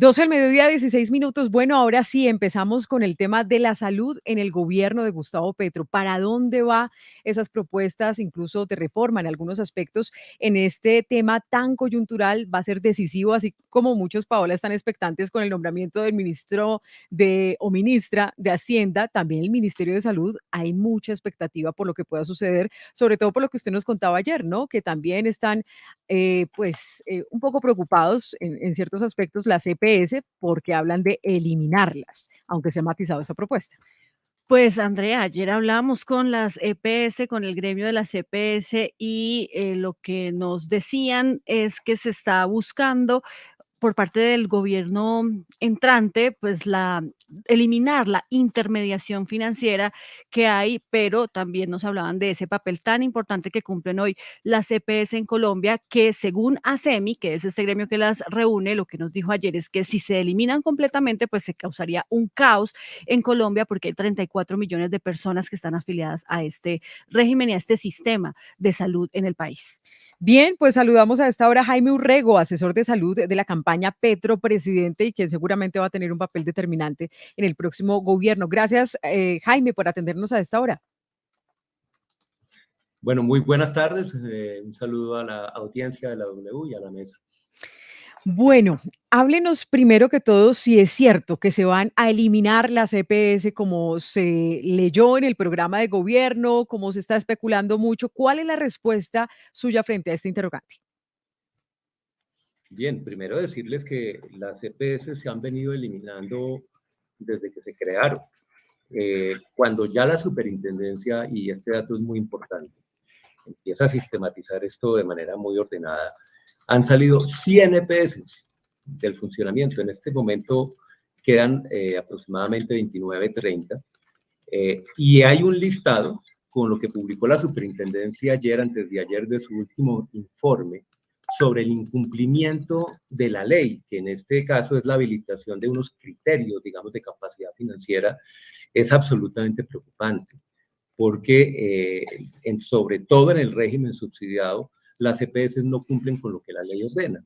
12 del mediodía, 16 minutos. Bueno, ahora sí, empezamos con el tema de la salud en el gobierno de Gustavo Petro. ¿Para dónde va esas propuestas, incluso de reforma en algunos aspectos? En este tema tan coyuntural va a ser decisivo, así como muchos, Paola, están expectantes con el nombramiento del ministro o ministra de Hacienda, también el Ministerio de Salud. Hay mucha expectativa por lo que pueda suceder, sobre todo por lo que usted nos contaba ayer, ¿no? Que también están un poco preocupados en ciertos aspectos las EPS porque hablan de eliminarlas, aunque se ha matizado esa propuesta. Pues Andrea, ayer hablamos con las EPS, con el gremio de las EPS y lo que nos decían es que se está buscando por parte del gobierno entrante, pues eliminar la intermediación financiera que hay, pero también nos hablaban de ese papel tan importante que cumplen hoy las CPS en Colombia, que según ASEMI, que es este gremio que las reúne, lo que nos dijo ayer es que si se eliminan completamente, pues se causaría un caos en Colombia porque hay 34 millones de personas que están afiliadas a este régimen y a este sistema de salud en el país. Bien, pues saludamos a esta hora a Jaime Urrego, asesor de salud de la campaña Petro Presidente y quien seguramente va a tener un papel determinante en el próximo gobierno. Gracias, Jaime, por atendernos a esta hora. Bueno, muy buenas tardes. Un saludo a la audiencia de la W y a la mesa. Bueno, háblenos primero que todo si es cierto que se van a eliminar las EPS como se leyó en el programa de gobierno, como se está especulando mucho. ¿Cuál es la respuesta suya frente a este interrogante? Bien, primero decirles que las EPS se han venido eliminando desde que se crearon. Cuando ya la superintendencia, y este dato es muy importante, empieza a sistematizar esto de manera muy ordenada, han salido 100 EPS del funcionamiento. En este momento quedan aproximadamente 29, 30. Y hay un listado con lo que publicó la superintendencia ayer, antes de ayer, de su último informe sobre el incumplimiento de la ley, que en este caso es la habilitación de unos criterios, digamos, de capacidad financiera. Es absolutamente preocupante, porque sobre todo en el régimen subsidiado, las EPS no cumplen con lo que la ley ordena.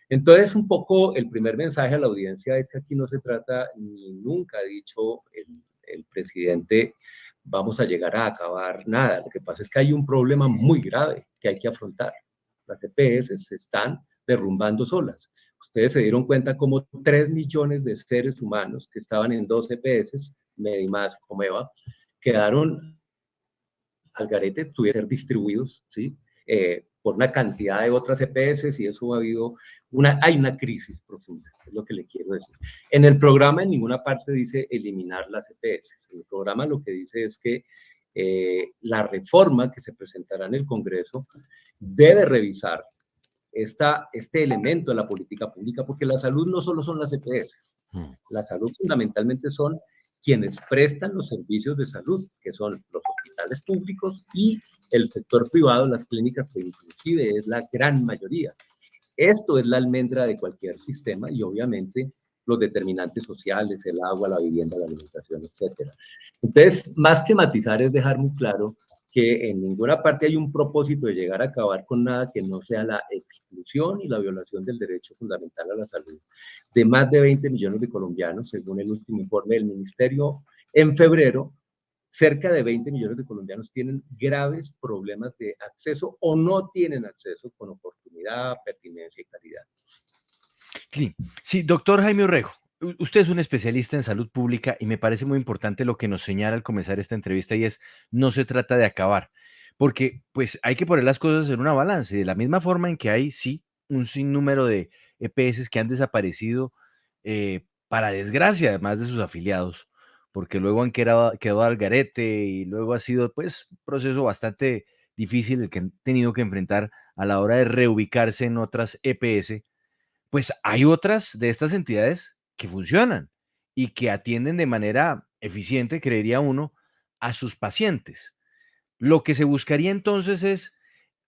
Entonces, un poco el primer mensaje a la audiencia es que aquí no se trata, ni nunca ha dicho el presidente, vamos a llegar a acabar nada. Lo que pasa es que hay un problema muy grave que hay que afrontar. Las EPS se están derrumbando solas. Ustedes se dieron cuenta como 3 millones de seres humanos que estaban en 2 EPS, Medimás, Comeva, quedaron al garete, tuvieron que ser distribuidos, ¿sí? Por una cantidad de otras EPS, y eso ha habido hay una crisis profunda, es lo que le quiero decir. En el programa en ninguna parte dice eliminar las EPS. En el programa lo que dice es que la reforma que se presentará en el Congreso debe revisar este elemento de la política pública, porque la salud no solo son las EPS, la salud fundamentalmente son quienes prestan los servicios de salud, que son los hospitales públicos y el sector privado, las clínicas, que inclusive es la gran mayoría. Esto es la almendra de cualquier sistema y obviamente los determinantes sociales, el agua, la vivienda, la alimentación, etc. Entonces, más que matizar es dejar muy claro que en ninguna parte hay un propósito de llegar a acabar con nada que no sea la exclusión y la violación del derecho fundamental a la salud de más de 20 millones de colombianos, según el último informe del Ministerio en febrero. Cerca de 20 millones de colombianos tienen graves problemas de acceso o no tienen acceso con oportunidad, pertinencia y calidad. Sí, doctor Jaime Urrego, usted es un especialista en salud pública y me parece muy importante lo que nos señala al comenzar esta entrevista, y es: no se trata de acabar, porque pues hay que poner las cosas en una balanza, y de la misma forma en que hay, sí, un sinnúmero de EPS que han desaparecido, para desgracia, además de sus afiliados, porque luego han quedado al garete, y luego ha sido pues un proceso bastante difícil el que han tenido que enfrentar a la hora de reubicarse en otras EPS. Pues hay otras de estas entidades que funcionan y que atienden de manera eficiente, creería uno, a sus pacientes. Lo que se buscaría entonces es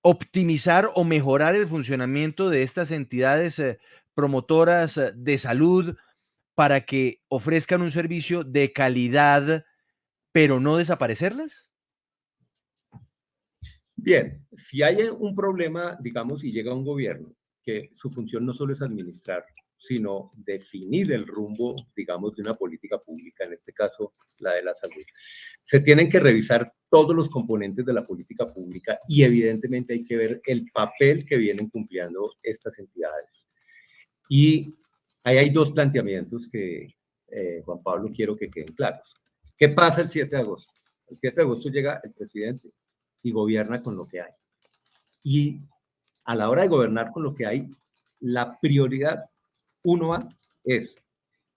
optimizar o mejorar el funcionamiento de estas entidades promotoras de salud para que ofrezcan un servicio de calidad, pero no desaparecerlas. Bien, si hay un problema, digamos, y llega un gobierno que su función no solo es administrar, sino definir el rumbo, digamos, de una política pública, en este caso la de la salud. Se tienen que revisar todos los componentes de la política pública y evidentemente hay que ver el papel que vienen cumpliendo estas entidades. Y ahí hay dos planteamientos que, Juan Pablo, quiero que queden claros. ¿Qué pasa el 7 de agosto? El 7 de agosto llega el presidente y gobierna con lo que hay. Y a la hora de gobernar con lo que hay, la prioridad 1A es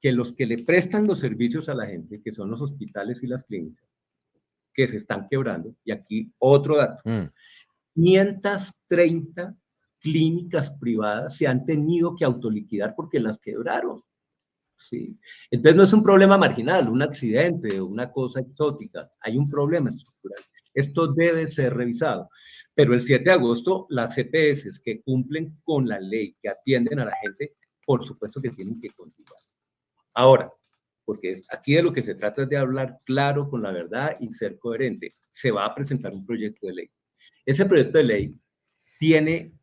que los que le prestan los servicios a la gente, que son los hospitales y las clínicas, que se están quebrando, y aquí otro dato, 530 clínicas privadas se han tenido que autoliquidar porque las quebraron. ¿Sí? Entonces no es un problema marginal, un accidente, una cosa exótica, hay un problema estructural. Esto debe ser revisado. Pero el 7 de agosto, las EPS que cumplen con la ley, que atienden a la gente, por supuesto que tienen que continuar. Ahora, porque aquí de lo que se trata es de hablar claro con la verdad y ser coherente. Se va a presentar un proyecto de ley. Ese proyecto de ley tiene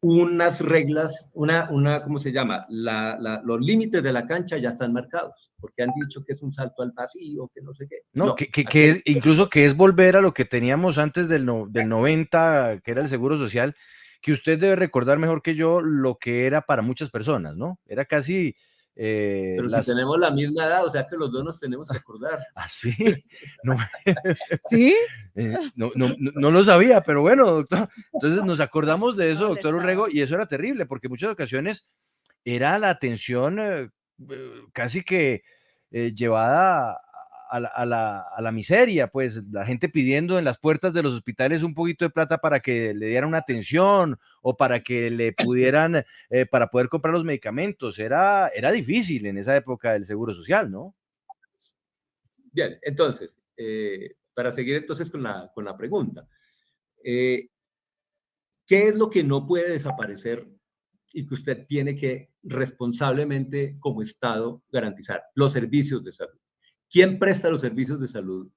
unas reglas, ¿cómo se llama? Los límites de la cancha ya están marcados, porque han dicho que es un salto al vacío, que no sé qué. No, que es, incluso que es volver a lo que teníamos antes del 90, que era el Seguro Social, que usted debe recordar mejor que yo lo que era para muchas personas, ¿no? Era casi... Pero si tenemos la misma edad, o sea que los dos nos tenemos que acordar. ¿Ah, sí? No, ¿Sí? no lo sabía, pero bueno, doctor. Entonces nos acordamos de eso, doctor Urrego, y eso era terrible, porque en muchas ocasiones era la atención casi que llevada a la miseria, pues la gente pidiendo en las puertas de los hospitales un poquito de plata para que le dieran una atención o para que le pudieran, para poder comprar los medicamentos. Era difícil en esa época del Seguro Social, ¿no? Bien, entonces, para seguir entonces con la pregunta, ¿qué es lo que no puede desaparecer y que usted tiene que responsablemente como Estado garantizar? Los servicios de salud. ¿Quién presta los servicios de salud?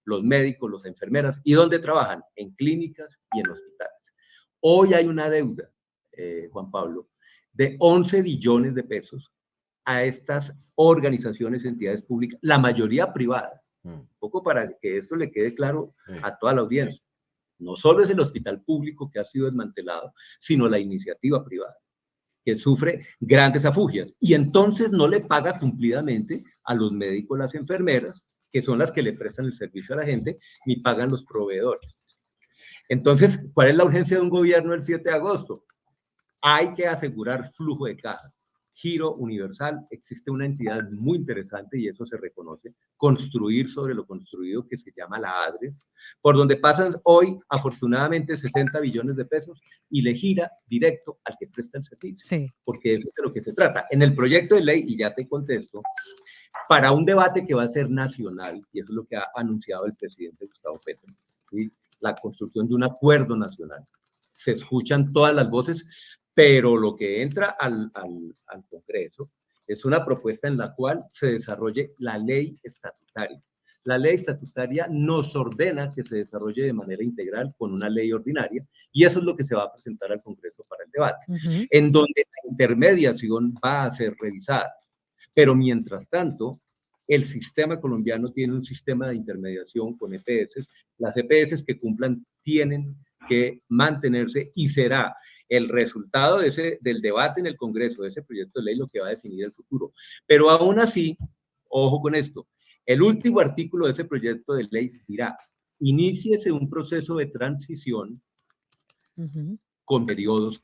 Los médicos, las enfermeras. ¿Y dónde trabajan? En clínicas y en hospitales. Hoy hay una deuda, Juan Pablo, de 11 billones de pesos a estas organizaciones, entidades públicas, la mayoría privadas. Un poco para que esto le quede claro a toda la audiencia. No solo es el hospital público que ha sido desmantelado, sino la iniciativa privada, que sufre grandes afugias y entonces no le paga cumplidamente a los médicos, las enfermeras, que son las que le prestan el servicio a la gente, ni pagan los proveedores. Entonces, ¿cuál es la urgencia de un gobierno el 7 de agosto? Hay que asegurar flujo de caja, giro universal. Existe una entidad muy interesante y eso se reconoce, construir sobre lo construido, que se llama la ADRES, por donde pasan hoy afortunadamente 60 billones de pesos y le gira directo al que presta el servicio, Sí. porque eso es de lo que se trata. En el proyecto de ley, y ya te contesto, para un debate que va a ser nacional, y eso es lo que ha anunciado el presidente Gustavo Petro, ¿sí? La construcción de un acuerdo nacional. Se escuchan todas las voces, pero lo que entra al Congreso es una propuesta en la cual se desarrolle la ley estatutaria. La ley estatutaria nos ordena que se desarrolle de manera integral con una ley ordinaria y eso es lo que se va a presentar al Congreso para el debate, en donde la intermediación va a ser revisada. Pero mientras tanto, el sistema colombiano tiene un sistema de intermediación con EPS. Las EPS que cumplan tienen que mantenerse y será el resultado del debate en el Congreso de ese proyecto de ley lo que va a definir el futuro. Pero aún así, ojo con esto, el último artículo de ese proyecto de ley dirá: iníciese un proceso de transición con periodos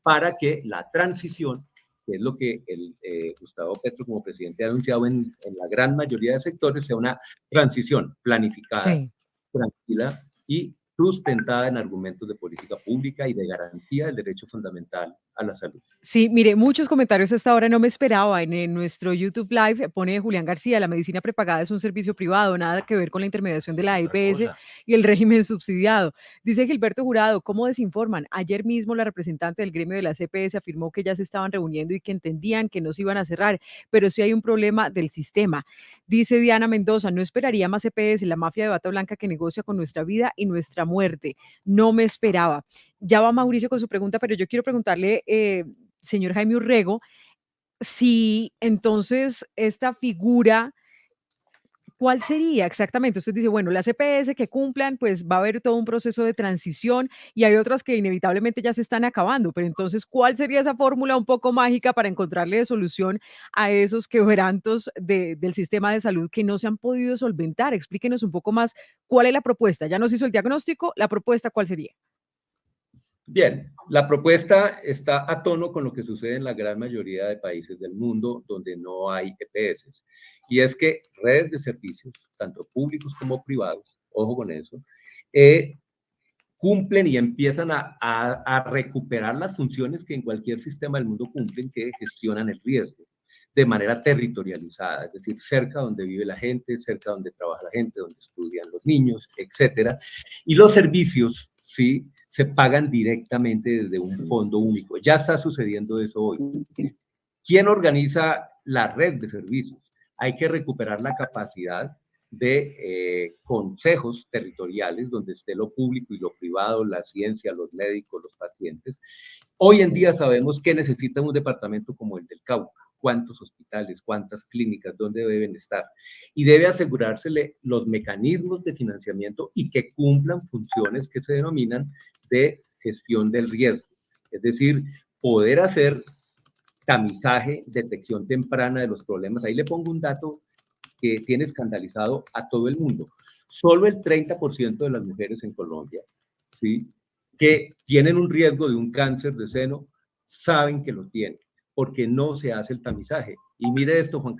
para que la transición, que es lo que Gustavo Petro como presidente ha anunciado en la gran mayoría de sectores, sea una transición planificada, sí, tranquila y sustentada en argumentos de política pública y de garantía del derecho fundamental a la salud. Sí, mire, muchos comentarios hasta ahora, no me esperaba. En nuestro YouTube Live pone Julián García: la medicina prepagada es un servicio privado, nada que ver con la intermediación de la EPS y el régimen subsidiado. Dice Gilberto Jurado: ¿cómo desinforman? Ayer mismo la representante del gremio de las EPS afirmó que ya se estaban reuniendo y que entendían que no se iban a cerrar, pero sí hay un problema del sistema. Dice Diana Mendoza: no esperaría más EPS, la mafia de bata blanca que negocia con nuestra vida y nuestra muerte. No me esperaba. Ya va Mauricio con su pregunta, pero yo quiero preguntarle, señor Jaime Urrego, si entonces esta figura, ¿cuál sería exactamente? Usted dice, bueno, las EPS que cumplan, pues va a haber todo un proceso de transición y hay otras que inevitablemente ya se están acabando, pero entonces, ¿cuál sería esa fórmula un poco mágica para encontrarle solución a esos quebrantos del sistema de salud que no se han podido solventar? Explíquenos un poco más cuál es la propuesta. Ya nos hizo el diagnóstico, la propuesta, ¿cuál sería? Bien, la propuesta está a tono con lo que sucede en la gran mayoría de países del mundo donde no hay EPS. Y es que redes de servicios, tanto públicos como privados, ojo con eso, cumplen y empiezan a recuperar las funciones que en cualquier sistema del mundo cumplen, que gestionan el riesgo de manera territorializada, es decir, cerca donde vive la gente, cerca donde trabaja la gente, donde estudian los niños, etcétera. Y los servicios, sí, se pagan directamente desde un fondo único. Ya está sucediendo eso hoy. ¿Quién organiza la red de servicios? Hay que recuperar la capacidad de consejos territoriales donde esté lo público y lo privado, la ciencia, los médicos, los pacientes. Hoy en día sabemos que necesita un departamento como el del Cauca, cuántos hospitales, cuántas clínicas, dónde deben estar. Y debe asegurársele los mecanismos de financiamiento y que cumplan funciones que se denominan de gestión del riesgo. Es decir, poder hacer tamizaje, detección temprana de los problemas. Ahí le pongo un dato que tiene escandalizado a todo el mundo. Solo el 30% de las mujeres en Colombia, ¿sí?, que tienen un riesgo de un cáncer de seno, saben que lo tienen, porque no se hace el tamizaje. Y mire esto, Juan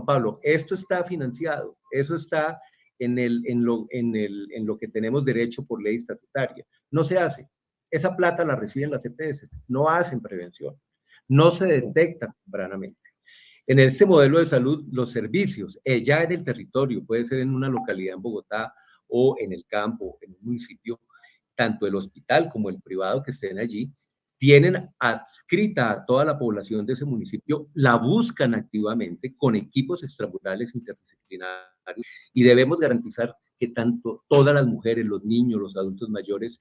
Pablo, esto está financiado, eso está en lo que tenemos derecho por ley estatutaria. No se hace. Esa plata la reciben las EPS, no hacen prevención, no se detecta tempranamente. En este modelo de salud, los servicios, ya en el territorio, puede ser en una localidad en Bogotá o en el campo, en un municipio, tanto el hospital como el privado que estén allí, tienen adscrita a toda la población de ese municipio, la buscan activamente con equipos extramurales interdisciplinarios y debemos garantizar que tanto todas las mujeres, los niños, los adultos mayores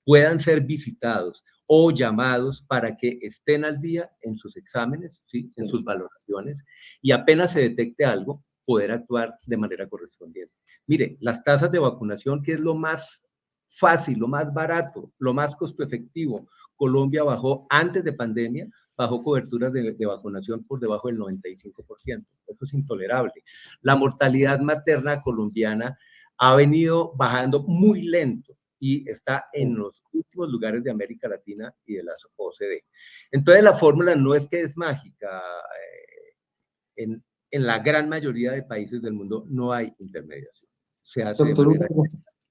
puedan ser visitados o llamados para que estén al día en sus exámenes, ¿sí?, en sus valoraciones, y apenas se detecte algo, poder actuar de manera correspondiente. Mire, las tasas de vacunación, que es lo más fácil, lo más barato, lo más costo efectivo. Colombia bajó, antes de pandemia, bajó coberturas de vacunación por debajo del 95%. Eso es intolerable. La mortalidad materna colombiana ha venido bajando muy lento y está en los últimos lugares de América Latina y de las OCDE. Entonces la fórmula no es que es mágica. En la gran mayoría de países del mundo no hay intermediación. Se hace de manera...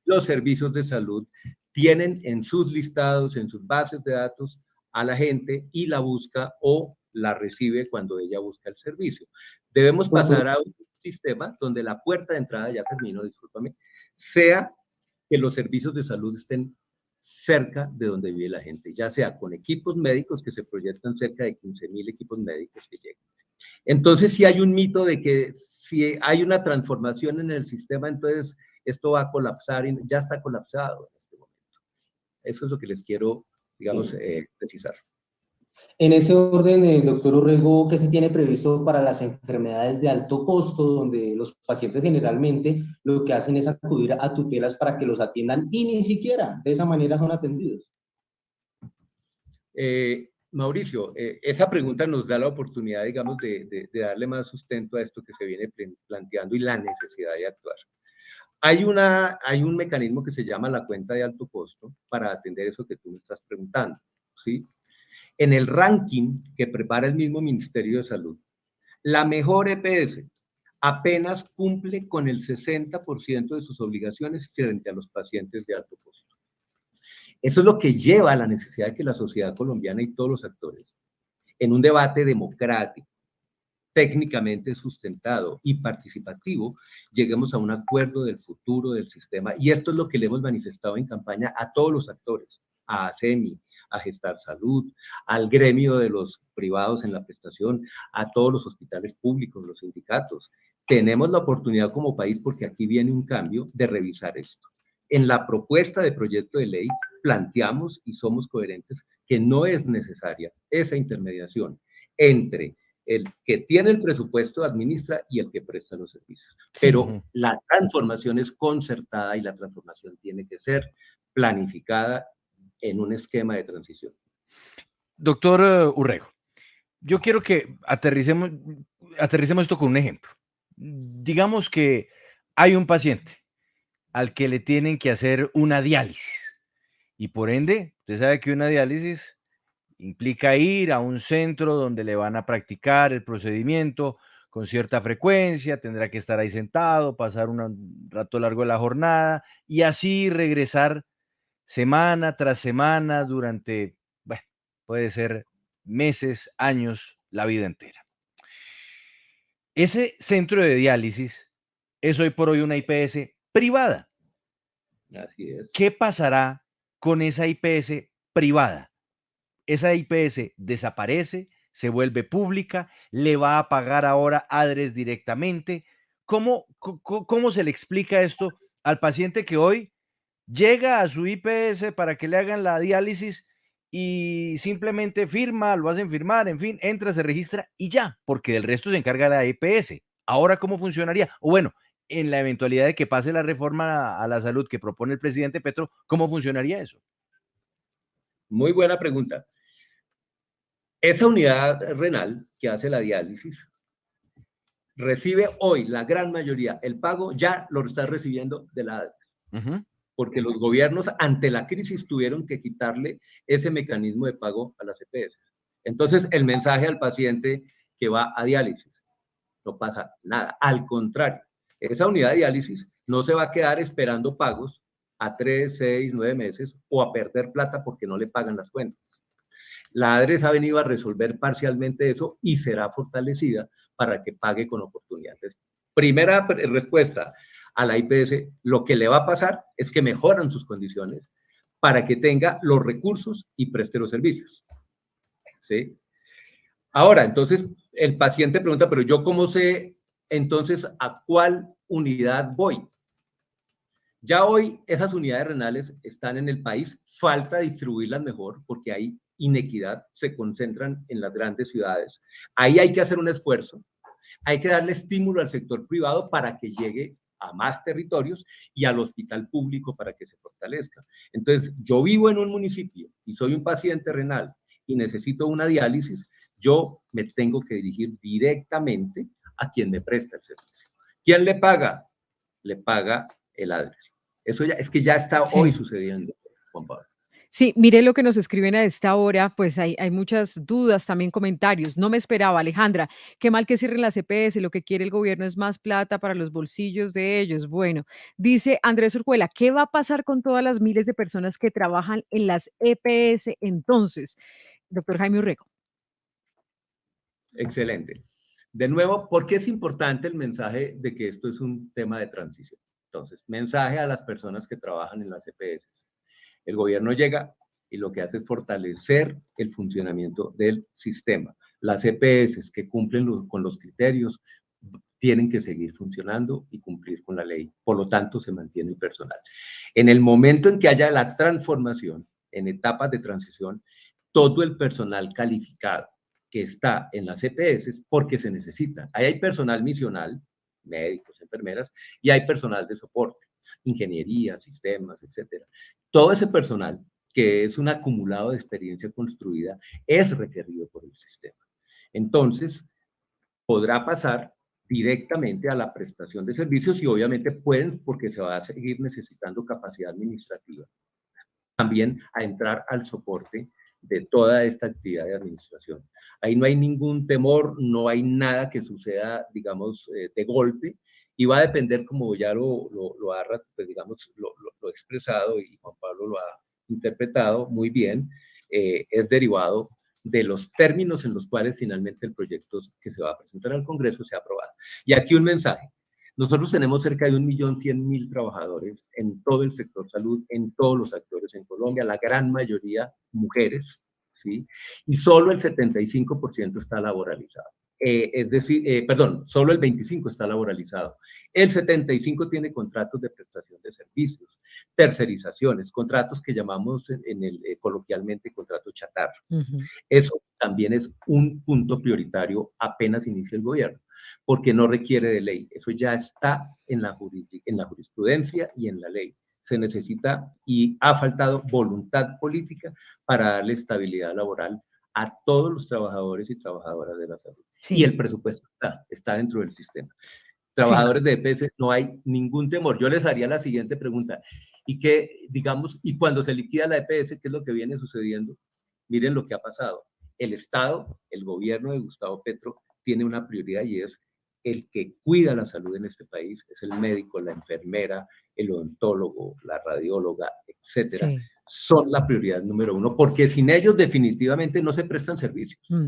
Los servicios de salud tienen en sus listados, en sus bases de datos a la gente y la busca o la recibe cuando ella busca el servicio. Debemos pasar a un sistema donde la puerta de entrada, ya termino, discúlpame, sea que los servicios de salud estén cerca de donde vive la gente, ya sea con equipos médicos que se proyectan cerca de 15.000 equipos médicos que llegan. Entonces, si hay un mito de que si hay una transformación en el sistema, entonces esto va a colapsar y ya está colapsado en este momento. Eso es lo que les quiero, digamos, precisar. En ese orden, doctor Urrego, ¿qué se tiene previsto para las enfermedades de alto costo, donde los pacientes generalmente lo que hacen es acudir a tutelas para que los atiendan y ni siquiera de esa manera son atendidos? Mauricio, esa pregunta nos da la oportunidad, digamos, de darle más sustento a esto que se viene planteando y la necesidad de actuar. Hay un mecanismo que se llama la cuenta de alto costo para atender eso que tú me estás preguntando, ¿sí? En el ranking que prepara el mismo Ministerio de Salud, la mejor EPS apenas cumple con el 60% de sus obligaciones frente a los pacientes de alto costo. Eso es lo que lleva a la necesidad de que la sociedad colombiana y todos los actores, en un debate democrático, técnicamente sustentado y participativo, lleguemos a un acuerdo del futuro del sistema. Y esto es lo que le hemos manifestado en campaña a todos los actores, a ASEMI, a Gestar Salud, al gremio de los privados en la prestación, a todos los hospitales públicos, los sindicatos. Tenemos la oportunidad como país, porque aquí viene un cambio, de revisar esto. En la propuesta de proyecto de ley planteamos y somos coherentes que no es necesaria esa intermediación entre el que tiene el presupuesto, administra, y el que presta los servicios. Sí. Pero la transformación es concertada y la transformación tiene que ser planificada en un esquema de transición. Doctor Urrego, yo quiero que aterricemos esto con un ejemplo. Digamos que hay un paciente al que le tienen que hacer una diálisis y por ende, usted sabe que una diálisis implica ir a un centro donde le van a practicar el procedimiento con cierta frecuencia, tendrá que estar ahí sentado, pasar un rato largo de la jornada y así regresar semana tras semana durante, bueno, puede ser meses, años, la vida entera. Ese centro de diálisis es hoy por hoy una IPS privada. Así es. ¿Qué pasará con esa IPS privada? Esa IPS desaparece, se vuelve pública, le va a pagar ahora ADRES directamente. ¿Cómo se le explica esto al paciente que hoy llega a su IPS para que le hagan la diálisis y simplemente firma, lo hacen firmar, en fin, entra, se registra y ya, porque del resto se encarga la IPS? Ahora, ¿cómo funcionaría? O bueno, en la eventualidad de que pase la reforma a la salud que propone el presidente Petro, ¿cómo funcionaría eso? Muy buena pregunta. Esa unidad renal que hace la diálisis recibe hoy la gran mayoría, el pago ya lo está recibiendo de la ADRES, porque los gobiernos ante la crisis tuvieron que quitarle ese mecanismo de pago a las EPS. Entonces, el mensaje al paciente que va a diálisis, no pasa nada, al contrario, esa unidad de diálisis no se va a quedar esperando pagos a 3, 6, 9 meses o a perder plata porque no le pagan las cuentas. La ADRES ha venido a resolver parcialmente eso y será fortalecida para que pague con oportunidades. Primera respuesta a la IPS, lo que le va a pasar es que mejoran sus condiciones para que tenga los recursos y preste los servicios. ¿Sí? Ahora, entonces, el paciente pregunta, pero yo cómo sé entonces a cuál unidad voy. Ya hoy esas unidades renales están en el país, falta distribuirlas mejor porque hay inequidad, se concentran en las grandes ciudades. Ahí hay que hacer un esfuerzo, hay que darle estímulo al sector privado para que llegue a más territorios y al hospital público para que se fortalezca. Entonces, yo vivo en un municipio y soy un paciente renal y necesito una diálisis, yo me tengo que dirigir directamente a quien me presta el servicio. ¿Quién le paga? Le paga el ADRES. Eso ya, es que ya está hoy sucediendo, Juan Pablo. Sí, mire lo que nos escriben a esta hora, pues hay muchas dudas, también comentarios. No me esperaba, Alejandra, qué mal que cierren las EPS, lo que quiere el gobierno es más plata para los bolsillos de ellos. Bueno, dice Andrés Orjuela, ¿qué va a pasar con todas las miles de personas que trabajan en las EPS entonces? Doctor Jaime Urrego. Excelente. De nuevo, ¿por qué es importante el mensaje de que esto es un tema de transición? Entonces, mensaje a las personas que trabajan en las EPS. El gobierno llega y lo que hace es fortalecer el funcionamiento del sistema. Las EPS que cumplen con los criterios tienen que seguir funcionando y cumplir con la ley. Por lo tanto, se mantiene el personal. En el momento en que haya la transformación, en etapas de transición, todo el personal calificado que está en las EPS porque se necesita. Ahí hay personal misional, médicos, enfermeras, y hay personal de soporte, ingeniería, sistemas, etcétera. Todo ese personal, que es un acumulado de experiencia construida, es requerido por el sistema. Entonces, podrá pasar directamente a la prestación de servicios y obviamente pueden, porque se va a seguir necesitando capacidad administrativa, también a entrar al soporte de toda esta actividad de administración. Ahí no hay ningún temor, no hay nada que suceda, digamos, de golpe, y va a depender, como ya lo ha, pues, digamos, lo expresado y Juan Pablo lo ha interpretado muy bien, es derivado de los términos en los cuales finalmente el proyecto que se va a presentar al Congreso sea aprobado. Y aquí un mensaje. Nosotros tenemos cerca de 1.100.000 trabajadores en todo el sector salud, en todos los actores en Colombia, la gran mayoría mujeres, ¿sí? Y solo el 75% está laboralizado. Es decir, perdón, solo el 25% está laboralizado. El 75% tiene contratos de prestación de servicios. tercerizaciones, contratos que llamamos coloquialmente contrato chatarra. Ujú. Eso también es un punto prioritario apenas inicia el gobierno, porque no requiere de ley. Eso ya está en la jurisprudencia y en la ley. Se necesita y ha faltado voluntad política para darle estabilidad laboral a todos los trabajadores y trabajadoras de la salud. Y Sí, el presupuesto está dentro del sistema. sí. Trabajadores de EPS, no hay ningún temor. Yo les haría la siguiente pregunta. Y que, digamos, y cuando se liquida la EPS, ¿qué es lo que viene sucediendo? Miren lo que ha pasado. El Estado, el gobierno de Gustavo Petro, tiene una prioridad y es el que cuida la salud en este país, es el médico, la enfermera, el odontólogo, la radióloga, etcétera. Sí. Son la prioridad número uno, porque sin ellos definitivamente no se prestan servicios. Mm.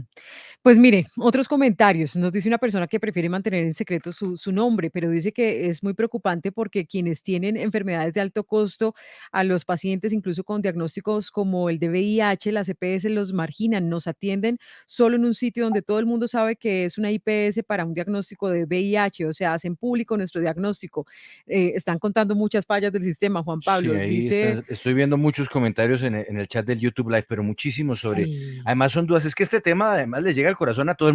Pues mire, otros comentarios. Nos dice una persona que prefiere mantener en secreto su nombre, pero dice que es muy preocupante porque quienes tienen enfermedades de alto costo, a los pacientes incluso con diagnósticos como el de VIH, las EPS los marginan, nos atienden solo en un sitio donde todo el mundo sabe que es una IPS para un diagnóstico de VIH, o sea, hacen público nuestro diagnóstico. Están contando muchas fallas del sistema, Juan Sí, Pablo. ahí Dice, está, estoy viendo muchos comentarios en el chat del YouTube Live, pero muchísimos sobre, sí, además son dudas, es que este tema además le llega al corazón a sí. todo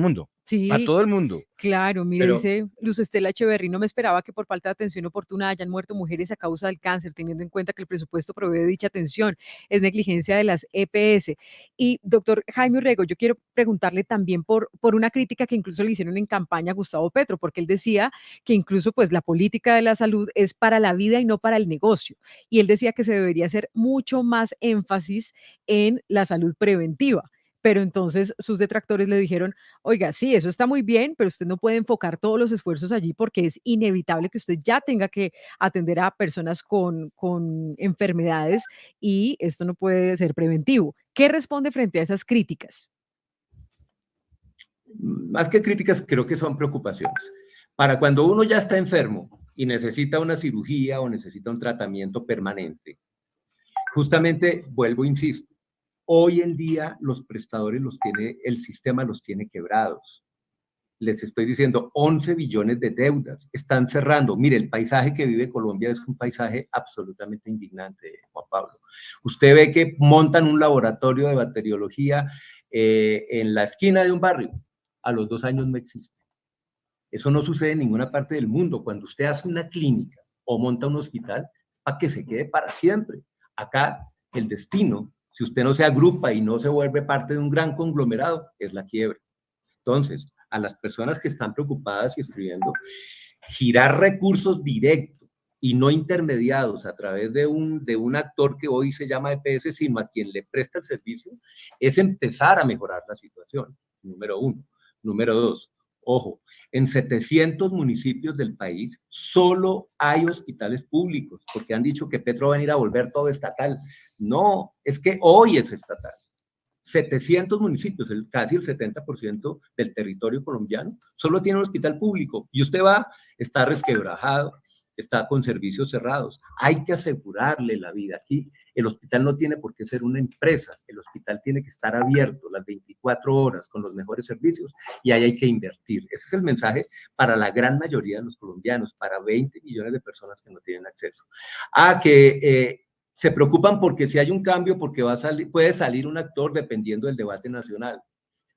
el mundo. Claro, mire, Pero dice Luz Estela Echeverry, no me esperaba que por falta de atención oportuna hayan muerto mujeres a causa del cáncer, teniendo en cuenta que el presupuesto provee dicha atención, es negligencia de las EPS. Y doctor Jaime Urrego, yo quiero preguntarle también por una crítica que incluso le hicieron en campaña a Gustavo Petro, porque él decía que incluso pues la política de la salud es para la vida y no para el negocio. Y él decía que se debería hacer mucho más énfasis en la salud preventiva. Pero entonces sus detractores le dijeron, oiga, sí, eso está muy bien, pero usted no puede enfocar todos los esfuerzos allí porque es inevitable que usted ya tenga que atender a personas con enfermedades y esto no puede ser preventivo. ¿Qué responde frente a esas críticas? más que críticas, creo que son preocupaciones. Para cuando uno ya está enfermo y necesita una cirugía o necesita un tratamiento permanente, justamente, vuelvo, insisto, hoy en día los prestadores el sistema los tiene quebrados. Les estoy diciendo, 11 billones de deudas están cerrando. Mire, el paisaje que vive Colombia es un paisaje absolutamente indignante, Juan Pablo. Usted ve que montan un laboratorio de bacteriología en la esquina de un barrio. A los 2 años no existe. Eso no sucede en ninguna parte del mundo. Cuando usted hace una clínica o monta un hospital, para que se quede para siempre. Acá el destino, si usted no se agrupa y no se vuelve parte de un gran conglomerado, es la quiebra. Entonces, a las personas que están preocupadas y escribiendo, girar recursos directos y no intermediados a través de un actor que hoy se llama EPS, sino a quien le presta el servicio, es empezar a mejorar la situación, número uno. Número dos, ojo, en 700 municipios del país solo hay hospitales públicos, porque han dicho que Petro va a ir a volver todo estatal. No, es que hoy es estatal. 700 municipios, casi el 70% del territorio colombiano, solo tiene un hospital público y usted va, está resquebrajado, está con servicios cerrados. Hay que asegurarle la vida. Aquí el hospital no tiene por qué ser una empresa, el hospital tiene que estar abierto las 24 horas con los mejores servicios y ahí hay que invertir. Ese es el mensaje para la gran mayoría de los colombianos, para 20 millones de personas que no tienen acceso. Se preocupan porque si hay un cambio, porque puede salir un actor dependiendo del debate nacional.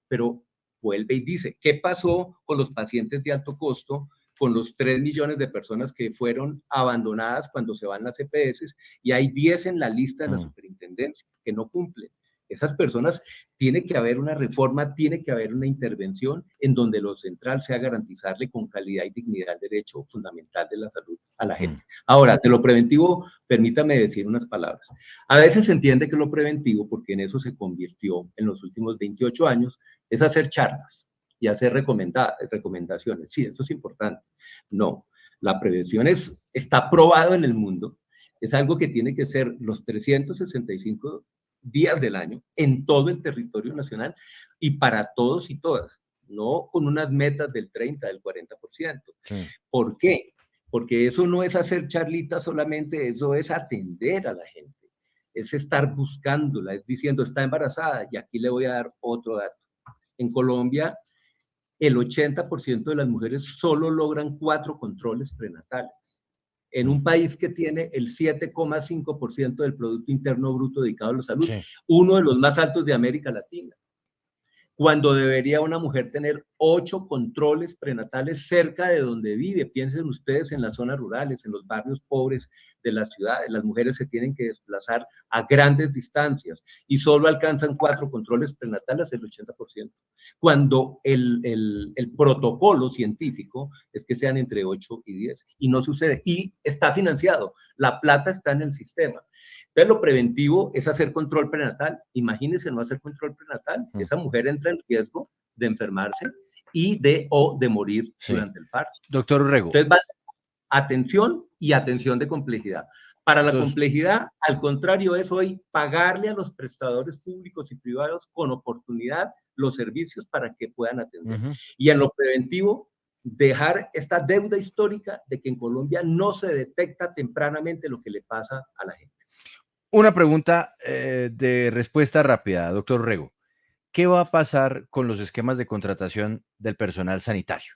Pero vuelve y dice, ¿qué pasó con los pacientes de alto costo, con los 3 millones de personas que fueron abandonadas cuando se van las EPS y hay 10 en la lista de la superintendencia que no cumplen? Esas personas, tiene que haber una reforma, tiene que haber una intervención en donde lo central sea garantizarle con calidad y dignidad el derecho fundamental de la salud a la gente. Ahora, de lo preventivo, permítame decir unas palabras. A veces se entiende que lo preventivo, porque en eso se convirtió en los últimos 28 años, es hacer charlas y hacer recomendaciones. Sí, eso es importante. No, la prevención está probado en el mundo, es algo que tiene que ser los 365 días del año en todo el territorio nacional y para todos y todas, no con unas metas del 30, del 40%. Sí. ¿Por qué? Porque eso no es hacer charlitas solamente, eso es atender a la gente, es estar buscándola, es diciendo, está embarazada, y aquí le voy a dar otro dato. En Colombia, el 80% de las mujeres solo logran 4 controles prenatales. en un país que tiene el 7,5% del Producto Interno Bruto dedicado a la salud, Sí. uno de los más altos de América Latina, cuando debería una mujer tener 8 controles prenatales cerca de donde vive. Piensen ustedes en las zonas rurales, en los barrios pobres de las ciudades. Las mujeres se tienen que desplazar a grandes distancias y solo alcanzan 4 controles prenatales, el 80%, cuando el protocolo científico es que sean entre 8 y 10, y no sucede, y está financiado, la plata está en el sistema. Entonces, lo preventivo es hacer control prenatal. Imagínense no hacer control prenatal. Esa mujer entra en riesgo de enfermarse o de morir durante el parto. Doctor Urrego. Entonces, atención y atención de complejidad. Para la complejidad, al contrario, es hoy pagarle a los prestadores públicos y privados con oportunidad los servicios para que puedan atender. Y en lo preventivo, dejar esta deuda histórica de que en Colombia no se detecta tempranamente lo que le pasa a la gente. Una pregunta de respuesta rápida, doctor Urrego. ¿Qué va a pasar con los esquemas de contratación del personal sanitario?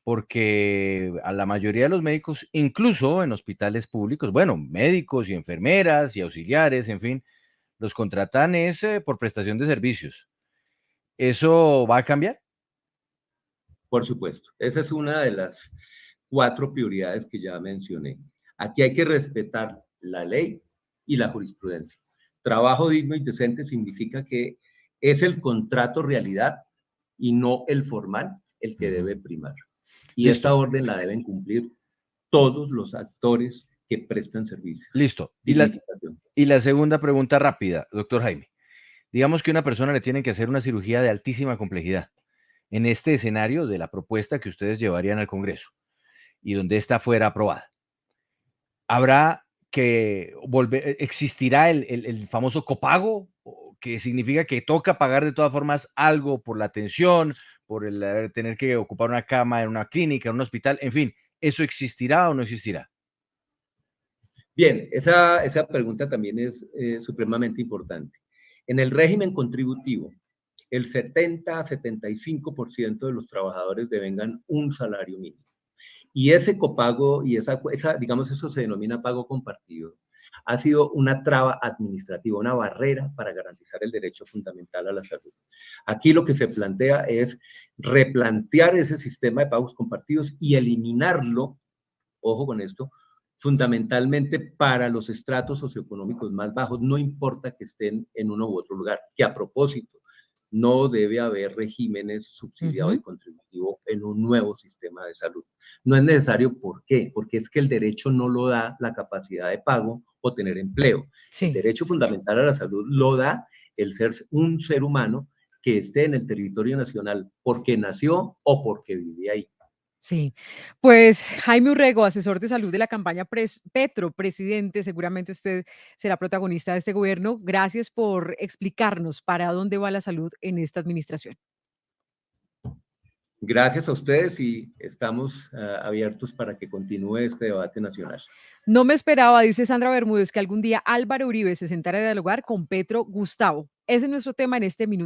Porque a la mayoría de los médicos, incluso en hospitales públicos, bueno, médicos y enfermeras y auxiliares, en fin, los contratan por prestación de servicios. ¿Eso va a cambiar? Por supuesto. Esa es una de las 4 prioridades que ya mencioné. Aquí hay que respetar la ley y la jurisprudencia. Trabajo digno y decente significa que es el contrato realidad y no el formal el que debe primar. Y Listo. esta orden la deben cumplir todos los actores que prestan servicios. Listo. Y la segunda pregunta rápida, doctor Jaime. Digamos que a una persona le tienen que hacer una cirugía de altísima complejidad. En este escenario de la propuesta que ustedes llevarían al Congreso y donde esta fuera aprobada, ¿habrá que existirá el famoso copago, que significa que toca pagar de todas formas algo por la atención, por el tener que ocupar una cama en una clínica, en un hospital, en fin, ¿eso existirá o no existirá? Bien, esa pregunta también es supremamente importante. En el régimen contributivo, el 70-75% de los trabajadores devengan un salario mínimo. Y ese copago y digamos, eso se denomina pago compartido, ha sido una traba administrativa, una barrera para garantizar el derecho fundamental a la salud. Aquí lo que se plantea es replantear ese sistema de pagos compartidos y eliminarlo, ojo con esto, fundamentalmente para los estratos socioeconómicos más bajos, no importa que estén en uno u otro lugar, que a propósito, no debe haber regímenes subsidiado y contributivo en un nuevo sistema de salud. No es necesario, ¿por qué? Porque es que el derecho no lo da la capacidad de pago o tener empleo. Sí. El derecho fundamental a la salud lo da el ser un ser humano que esté en el territorio nacional porque nació o porque vive ahí. Sí, pues Jaime Urrego, asesor de salud de la campaña Petro, presidente, seguramente usted será protagonista de este gobierno. Gracias por explicarnos para dónde va la salud en esta administración. Gracias a ustedes y estamos abiertos para que continúe este debate nacional. No me esperaba, dice Sandra Bermúdez, que algún día Álvaro Uribe se sentara a dialogar con Petro Gustavo. Ese es nuestro tema en este minuto.